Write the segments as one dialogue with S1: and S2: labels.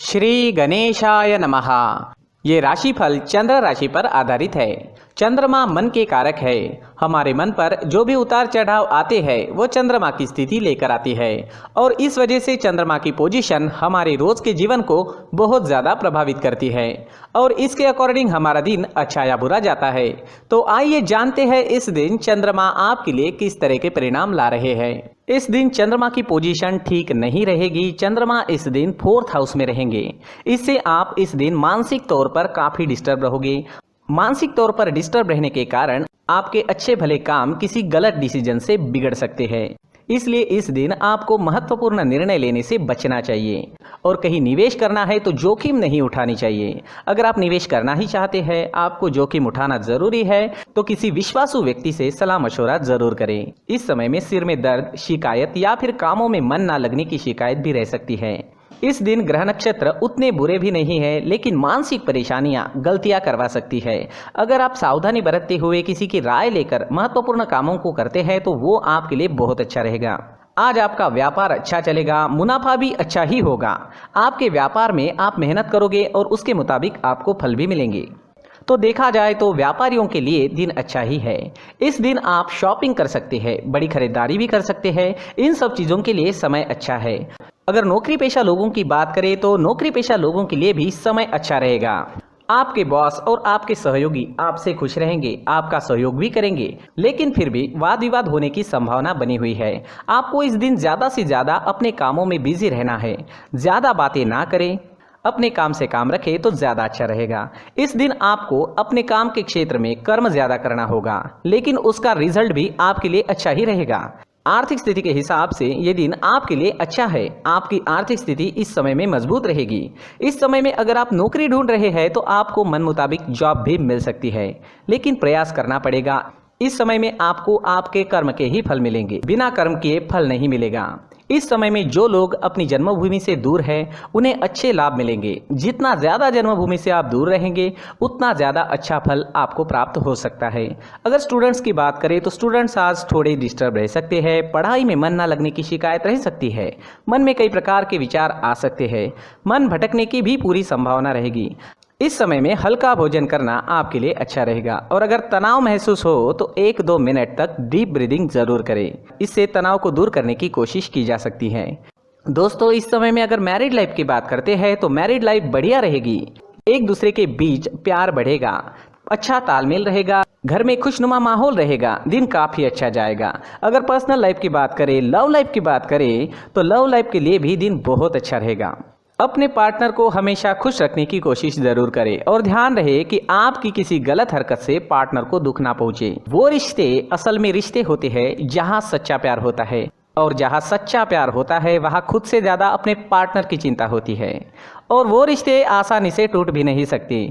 S1: श्री गणेशाय नमः। ये राशिफल चंद्र राशि पर आधारित है। चंद्रमा मन के कारक है। हमारे मन पर जो भी उतार चढ़ाव आते हैं वो चंद्रमा की स्थिति लेकर आती है और इस वजह से चंद्रमा की पोजीशन हमारे रोज के जीवन को बहुत ज़्यादा प्रभावित करती है और इसके अकॉर्डिंग हमारा दिन अच्छा या बुरा जाता है। तो आइए जानते हैं इस दिन चंद्रमा आपके लिए किस तरह के परिणाम ला रहे हैं। इस दिन चंद्रमा की पोजीशन ठीक नहीं रहेगी। चंद्रमा इस दिन 4th हाउस में रहेंगे। इससे आप इस दिन मानसिक तौर पर काफ़ी डिस्टर्ब रहोगे। मानसिक तौर पर डिस्टर्ब रहने के कारण आपके अच्छे भले काम किसी गलत डिसीजन से बिगड़ सकते हैं। इसलिए इस दिन आपको महत्वपूर्ण निर्णय लेने से बचना चाहिए और कहीं निवेश करना है तो जोखिम नहीं उठानी चाहिए। अगर आप निवेश करना ही चाहते हैं, आपको जोखिम उठाना जरूरी है तो किसी विश्वासु व्यक्ति से सलाह मशवरा जरूर करें। इस समय में सिर में दर्द, शिकायत या फिर कामों में मन ना लगने की शिकायत भी रह सकती है। इस दिन ग्रह नक्षत्र उतने बुरे भी नहीं है, लेकिन मानसिक परेशानियां गलतियां करवा सकती है। अगर आप सावधानी बरतते हुए किसी की राय लेकर महत्वपूर्ण कामों को करते हैं तो वो आपके लिए बहुत अच्छा रहेगा। आज आपका व्यापार अच्छा चलेगा, मुनाफा भी अच्छा ही होगा। आपके व्यापार में आप मेहनत करोगे और उसके मुताबिक आपको फल भी मिलेंगे। तो देखा जाए तो व्यापारियों के लिए दिन अच्छा ही है। इस दिन आप शॉपिंग कर सकते हैं, बड़ी खरीदारी भी कर सकते हैं। इन सब चीज़ों के लिए समय अच्छा है। अगर नौकरी पेशा लोगों की बात करें तो नौकरी पेशा लोगों के लिए भी समय अच्छा रहेगा। आपके बॉस और आपके सहयोगी आपसे खुश रहेंगे, आपका सहयोग भी करेंगे, लेकिन फिर भी वाद विवाद होने की संभावना बनी हुई है। आपको इस दिन ज़्यादा से ज़्यादा अपने कामों में बिजी रहना है। ज़्यादा बातें ना करें, अपने काम से काम रखें तो ज़्यादा अच्छा रहेगा। इस दिन आपको अपने काम के क्षेत्र में कर्म ज़्यादा करना होगा, लेकिन उसका रिजल्ट भी आपके लिए अच्छा ही रहेगा। आर्थिक स्थिति के हिसाब से ये दिन आपके लिए अच्छा है। आपकी आर्थिक स्थिति इस समय में मजबूत रहेगी। इस समय में अगर आप नौकरी ढूंढ रहे हैं तो आपको मन मुताबिक जॉब भी मिल सकती है, लेकिन प्रयास करना पड़ेगा। इस समय में आपको आपके कर्म के ही फल मिलेंगे, बिना कर्म किए फल नहीं मिलेगा। इस समय में जो लोग अपनी जन्मभूमि से दूर हैं उन्हें अच्छे लाभ मिलेंगे। जितना ज़्यादा जन्मभूमि से आप दूर रहेंगे उतना ज़्यादा अच्छा फल आपको प्राप्त हो सकता है। अगर स्टूडेंट्स की बात करें तो स्टूडेंट्स आज थोड़े डिस्टर्ब रह सकते हैं। पढ़ाई में मन ना लगने की शिकायत रह सकती है। मन में कई प्रकार के विचार आ सकते हैं। मन भटकने की भी पूरी संभावना रहेगी। इस समय में हल्का भोजन करना आपके लिए अच्छा रहेगा और अगर तनाव महसूस हो तो 1-2 मिनट तक डीप ब्रीदिंग जरूर करें। इससे तनाव को दूर करने की कोशिश की जा सकती है। दोस्तों, इस समय में अगर मैरिड लाइफ की बात करते हैं तो मैरिड लाइफ बढ़िया रहेगी। एक दूसरे के बीच प्यार बढ़ेगा, अच्छा तालमेल रहेगा, घर में खुशनुमा माहौल रहेगा। दिन काफ़ी अच्छा जाएगा। अगर पर्सनल लाइफ की बात करें, लव लाइफ की बात करें तो लव लाइफ के लिए भी दिन बहुत अच्छा रहेगा। अपने पार्टनर को हमेशा खुश रखने की कोशिश जरूर करें और ध्यान रहे कि आपकी किसी गलत हरकत से पार्टनर को दुख ना पहुंचे। वो रिश्ते असल में रिश्ते होते हैं जहां सच्चा प्यार होता है और जहां सच्चा प्यार होता है वहां खुद से ज़्यादा अपने पार्टनर की चिंता होती है और वो रिश्ते आसानी से टूट भी नहीं सकते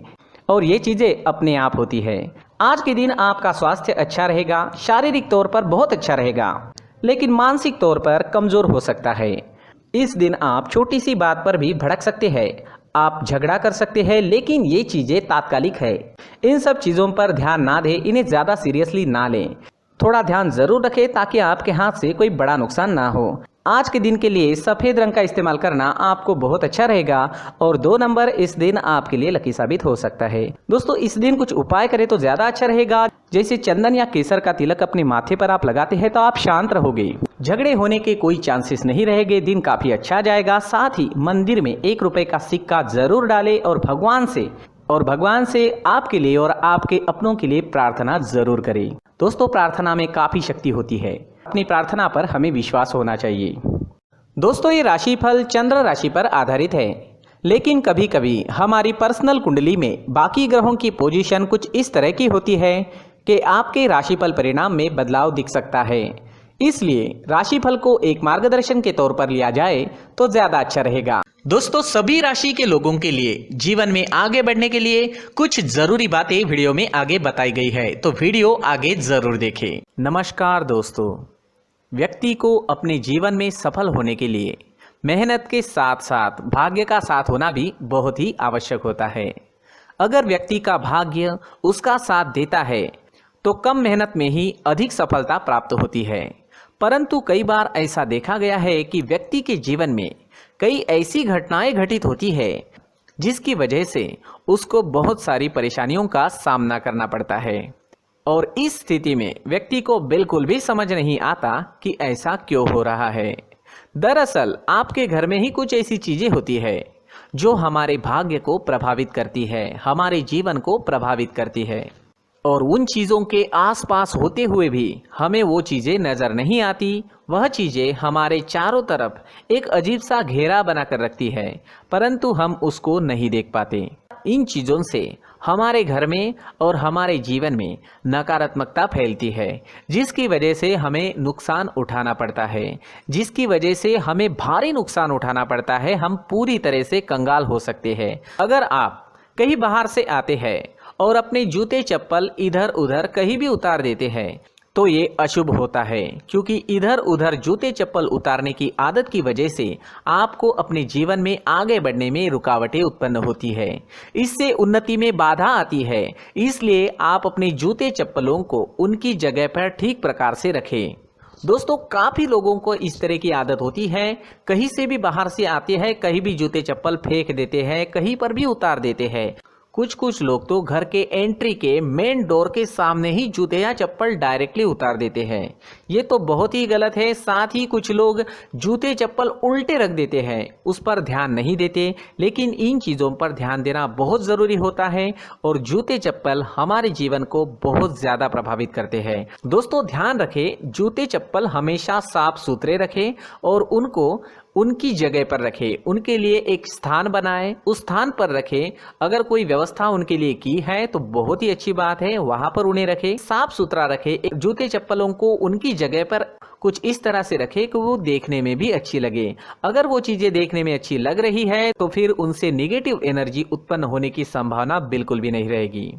S1: और ये चीज़ें अपने आप होती है। आज के दिन आपका स्वास्थ्य अच्छा रहेगा। शारीरिक तौर पर बहुत अच्छा रहेगा, लेकिन मानसिक तौर पर कमज़ोर हो सकता है। इस दिन आप छोटी सी बात पर भी भड़क सकते हैं। आप झगड़ा कर सकते हैं, लेकिन ये चीज़ें तात्कालिक है। इन सब चीज़ों पर ध्यान ना दें, इन्हें ज़्यादा सीरियसली ना लें। थोड़ा ध्यान ज़रूर रखें ताकि आपके हाथ से कोई बड़ा नुकसान ना हो। आज के दिन के लिए सफ़ेद रंग का इस्तेमाल करना आपको बहुत अच्छा रहेगा और 2 नंबर इस दिन आपके लिए लकी साबित हो सकता है। दोस्तों, इस दिन कुछ उपाय करें तो ज़्यादा अच्छा रहेगा। जैसे चंदन या केसर का तिलक अपने माथे पर आप लगाते हैं तो आप शांत रहोगे। झगड़े होने के कोई चांसेस नहीं रहेंगे। दिन काफ़ी अच्छा जाएगा। साथ ही मंदिर में 1 रुपए का सिक्का जरूर डालें और भगवान से आपके लिए और आपके अपनों के लिए प्रार्थना जरूर करें। दोस्तों, प्रार्थना में काफ़ी शक्ति होती है। अपनी प्रार्थना पर हमें विश्वास होना चाहिए। दोस्तों, ये राशिफल चंद्र राशि पर आधारित है, लेकिन कभी कभी हमारी पर्सनल कुंडली में बाकी ग्रहों की पोजीशन कुछ इस तरह की होती है कि आपके राशिफल परिणाम में बदलाव दिख सकता है। इसलिए राशिफल को एक मार्गदर्शन के तौर पर लिया जाए तो ज़्यादा अच्छा रहेगा। दोस्तों, सभी राशि के लोगों के लिए जीवन में आगे बढ़ने के लिए कुछ जरूरी बातें वीडियो में आगे बताई गई है, तो वीडियो आगे जरूर देखें। नमस्कार दोस्तों, व्यक्ति को अपने जीवन में सफल होने के लिए मेहनत के साथ साथ भाग्य का साथ होना भी बहुत ही आवश्यक होता है। अगर व्यक्ति का भाग्य उसका साथ देता है तो कम मेहनत में ही अधिक सफलता प्राप्त होती है, परंतु कई बार ऐसा देखा गया है कि व्यक्ति के जीवन में कई ऐसी घटनाएं घटित होती है जिसकी वजह से उसको बहुत सारी परेशानियों का सामना करना पड़ता है और इस स्थिति में व्यक्ति को बिल्कुल भी समझ नहीं आता कि ऐसा क्यों हो रहा है। दरअसल आपके घर में ही कुछ ऐसी चीजें होती है जो हमारे भाग्य को प्रभावित करती है, हमारे जीवन को प्रभावित करती है और उन चीज़ों के आसपास होते हुए भी हमें वो चीज़ें नज़र नहीं आती। वह चीज़ें हमारे चारों तरफ एक अजीब सा घेरा बनाकर रखती है, परंतु हम उसको नहीं देख पाते। इन चीज़ों से हमारे घर में और हमारे जीवन में नकारात्मकता फैलती है, जिसकी वजह से हमें नुकसान उठाना पड़ता है, जिसकी वजह से हमें भारी नुकसान उठाना पड़ता है। हम पूरी तरह से कंगाल हो सकते हैं। अगर आप कहीं बाहर से आते हैं और अपने जूते चप्पल इधर उधर कहीं भी उतार देते हैं तो ये अशुभ होता है, क्योंकि इधर उधर जूते चप्पल उतारने की आदत की वजह से आपको अपने जीवन में आगे बढ़ने में रुकावटें उत्पन्न होती है, इससे उन्नति में बाधा आती है। इसलिए आप अपने जूते चप्पलों को उनकी जगह पर ठीक प्रकार से रखें। दोस्तों, काफ़ी लोगों को इस तरह की आदत होती है, कहीं से भी बाहर से आते हैं, कहीं भी जूते चप्पल फेंक देते हैं, कहीं पर भी उतार देते हैं। कुछ लोग तो घर के एंट्री के मेन डोर के सामने ही जूते या चप्पल डायरेक्टली उतार देते हैं। ये तो बहुत ही गलत है। साथ ही कुछ लोग जूते चप्पल उल्टे रख देते हैं, उस पर ध्यान नहीं देते। लेकिन इन चीज़ों पर ध्यान देना बहुत ज़रूरी होता है और जूते चप्पल हमारे जीवन को बहुत ज़्यादा प्रभावित करते हैं। दोस्तों, ध्यान रखें, जूते चप्पल हमेशा साफ सुथरे रखें और उनको उनकी जगह पर रखें। उनके लिए एक स्थान बनाएं, उस स्थान पर रखें। अगर कोई व्यवस्था उनके लिए की है तो बहुत ही अच्छी बात है, वहां पर उन्हें रखें, साफ सुथरा रखें। जूते चप्पलों को उनकी जगह पर कुछ इस तरह से रखें कि वो देखने में भी अच्छी लगे। अगर वो चीजें देखने में अच्छी लग रही है तो फिर उनसे निगेटिव एनर्जी उत्पन्न होने की संभावना बिल्कुल भी नहीं रहेगी।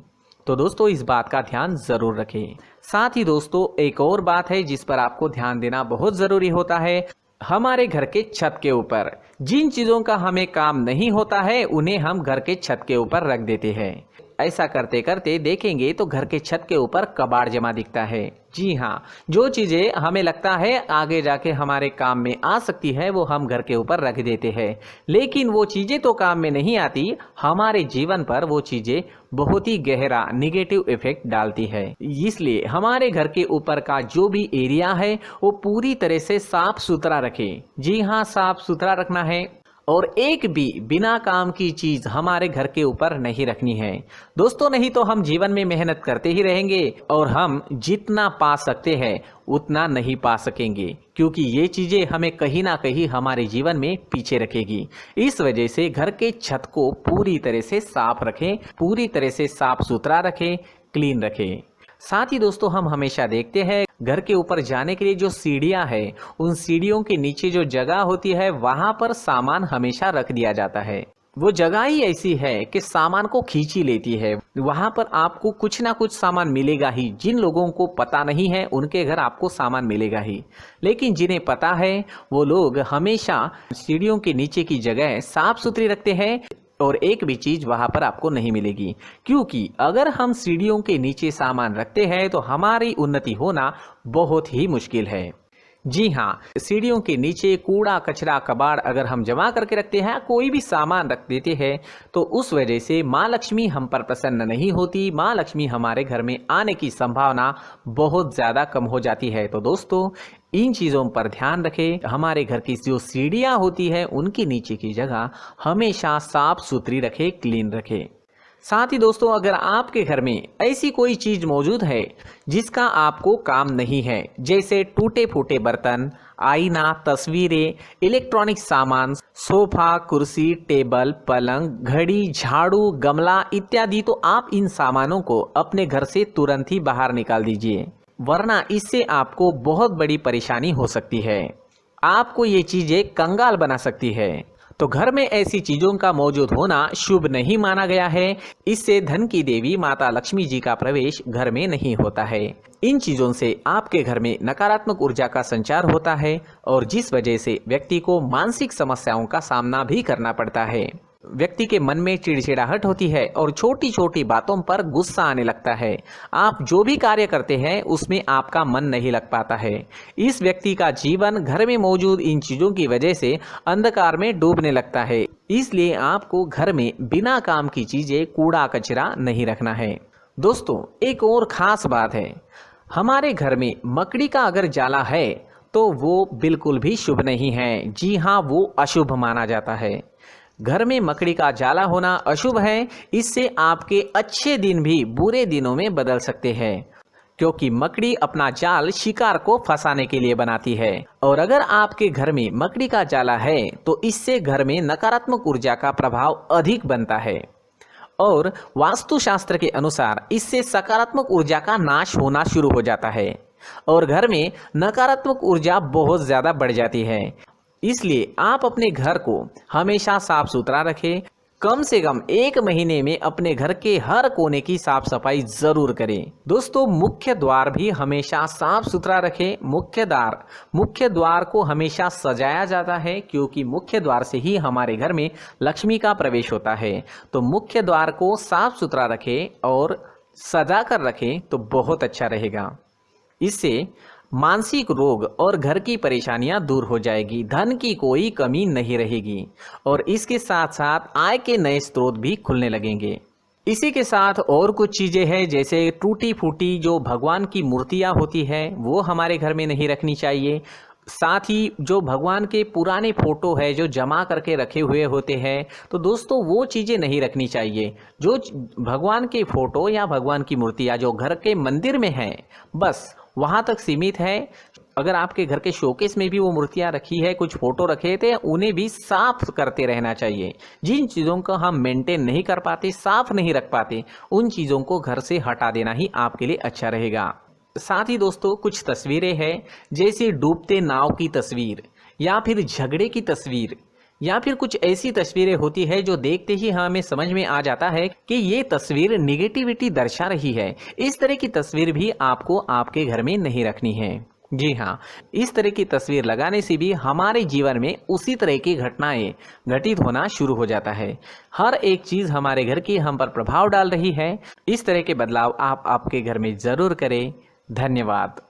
S1: तो दोस्तों, इस बात का ध्यान जरूर रखें। साथ ही दोस्तों, एक और बात है जिस पर आपको ध्यान देना बहुत जरूरी होता है। हमारे घर के छत के ऊपर जिन चीज़ों का हमें काम नहीं होता है उन्हें हम घर के छत के ऊपर रख देते हैं। ऐसा करते करते देखेंगे तो घर के छत के ऊपर कबाड़ जमा दिखता है। जी हाँ, जो चीज़ें हमें लगता है आगे जाके हमारे काम में आ सकती है वो हम घर के ऊपर रख देते हैं, लेकिन वो चीज़ें तो काम में नहीं आती। हमारे जीवन पर वो चीज़ें बहुत ही गहरा निगेटिव इफेक्ट डालती है। इसलिए हमारे घर के ऊपर का जो भी एरिया है वो पूरी तरह से साफ सुथरा रखें। जी हाँ, साफ सुथरा रखना है और एक भी बिना काम की चीज हमारे घर के ऊपर नहीं रखनी है। दोस्तों, नहीं तो हम जीवन में मेहनत करते ही रहेंगे और हम जितना पा सकते हैं उतना नहीं पा सकेंगे, क्योंकि ये चीजें हमें कहीं ना कहीं हमारे जीवन में पीछे रखेगी। इस वजह से घर के छत को पूरी तरह से साफ रखें, पूरी तरह से साफ सुथरा रखें, क्लीन रखें। साथ ही दोस्तों, हम हमेशा देखते हैं घर के ऊपर जाने के लिए जो सीढ़ियां हैं, उन सीढ़ियों के नीचे जो जगह होती है वहां पर सामान हमेशा रख दिया जाता है। वो जगह ही ऐसी है कि सामान को खींच ही लेती है। वहां पर आपको कुछ ना कुछ सामान मिलेगा ही। जिन लोगों को पता नहीं है उनके घर आपको सामान मिलेगा ही, लेकिन जिन्हें पता है वो लोग हमेशा सीढ़ियों के नीचे की जगह साफ सुथरी रखते हैं और एक भी चीज वहां पर आपको नहीं मिलेगी, क्योंकि अगर हम सीढ़ियों के नीचे सामान रखते हैं तो हमारी उन्नति होना बहुत ही मुश्किल है। जी हाँ, सीढ़ियों के नीचे कूड़ा कचरा कबाड़ अगर हम जमा करके रखते हैं, कोई भी सामान रख देते हैं, तो उस वजह से माँ लक्ष्मी हम पर प्रसन्न नहीं होती। माँ लक्ष्मी हमारे घर में आने की संभावना बहुत ज़्यादा कम हो जाती है। तो दोस्तों, इन चीज़ों पर ध्यान रखें। हमारे घर की जो सीढ़ियाँ होती है उनकी नीचे की जगह हमेशा साफ सुथरी रखें, क्लीन रखें। साथ ही दोस्तों, अगर आपके घर में ऐसी कोई चीज मौजूद है जिसका आपको काम नहीं है, जैसे टूटे फूटे बर्तन, आईना, तस्वीरें, इलेक्ट्रॉनिक सामान, सोफा, कुर्सी, टेबल, पलंग, घड़ी, झाड़ू, गमला इत्यादि, तो आप इन सामानों को अपने घर से तुरंत ही बाहर निकाल दीजिए, वरना इससे आपको बहुत बड़ी परेशानी हो सकती है। आपको ये चीजें कंगाल बना सकती है। तो घर में ऐसी चीजों का मौजूद होना शुभ नहीं माना गया है। इससे धन की देवी माता लक्ष्मी जी का प्रवेश घर में नहीं होता है। इन चीजों से आपके घर में नकारात्मक ऊर्जा का संचार होता है और जिस वजह से व्यक्ति को मानसिक समस्याओं का सामना भी करना पड़ता है। व्यक्ति के मन में चिड़चिड़ाहट होती है और छोटी छोटी बातों पर गुस्सा आने लगता है। आप जो भी कार्य करते हैं उसमें आपका मन नहीं लग पाता है। इस व्यक्ति का जीवन घर में मौजूद इन चीज़ों की वजह से अंधकार में डूबने लगता है। इसलिए आपको घर में बिना काम की चीज़ें, कूड़ा कचरा नहीं रखना है। दोस्तों, एक और ख़ास बात है, हमारे घर में मकड़ी का अगर जाला है तो वो बिल्कुल भी शुभ नहीं है। जी हाँ, वो अशुभ माना जाता है। घर में मकड़ी का जाला होना अशुभ है। इससे आपके अच्छे दिन भी बुरे दिनों में बदल सकते हैं, क्योंकि मकड़ी अपना जाल शिकार को फंसाने के लिए बनाती है। और अगर आपके घर में मकड़ी का जाला है तो इससे घर में नकारात्मक ऊर्जा का प्रभाव अधिक बनता है और वास्तुशास्त्र के अनुसार इससे सकारात्मक ऊर्जा का नाश होना शुरू हो जाता है और घर में नकारात्मक ऊर्जा बहुत ज़्यादा बढ़ जाती है। इसलिए आप अपने घर को हमेशा साफ सुथरा रखें। कम से कम 1 महीने में अपने घर के हर कोने की साफ सफाई जरूर करें। दोस्तों, मुख्य द्वार भी हमेशा साफ सुथरा रखें। मुख्य द्वार को हमेशा सजाया जाता है, क्योंकि मुख्य द्वार से ही हमारे घर में लक्ष्मी का प्रवेश होता है। तो मुख्य द्वार को साफ सुथरा रखें और सजा कर रखें तो बहुत अच्छा रहेगा। इससे मानसिक रोग और घर की परेशानियां दूर हो जाएगी, धन की कोई कमी नहीं रहेगी और इसके साथ साथ आय के नए स्रोत भी खुलने लगेंगे। इसी के साथ और कुछ चीज़ें हैं, जैसे टूटी फूटी जो भगवान की मूर्तियां होती हैं वो हमारे घर में नहीं रखनी चाहिए। साथ ही जो भगवान के पुराने फोटो है जो जमा करके रखे हुए होते हैं, तो दोस्तों वो चीज़ें नहीं रखनी चाहिए। जो भगवान के फोटो या भगवान की मूर्तियाँ जो घर के मंदिर में हैं, बस वहाँ तक सीमित है। अगर आपके घर के शोकेस में भी वो मूर्तियाँ रखी है, कुछ फोटो रखे थे, उन्हें भी साफ करते रहना चाहिए। जिन चीज़ों को हम मेंटेन नहीं कर पाते, साफ नहीं रख पाते, उन चीज़ों को घर से हटा देना ही आपके लिए अच्छा रहेगा। साथ ही दोस्तों, कुछ तस्वीरें हैं, जैसे डूबते नाव की तस्वीर या फिर झगड़े की तस्वीर या फिर कुछ ऐसी तस्वीरें होती है जो देखते ही हमें समझ में आ जाता है कि ये तस्वीर निगेटिविटी दर्शा रही है। इस तरह की तस्वीर भी आपको आपके घर में नहीं रखनी है। जी हाँ, इस तरह की तस्वीर लगाने से भी हमारे जीवन में उसी तरह की घटनाएं घटित होना शुरू हो जाता है। हर एक चीज़ हमारे घर की हम पर प्रभाव डाल रही है। इस तरह के बदलाव आप आपके घर में ज़रूर करें। धन्यवाद।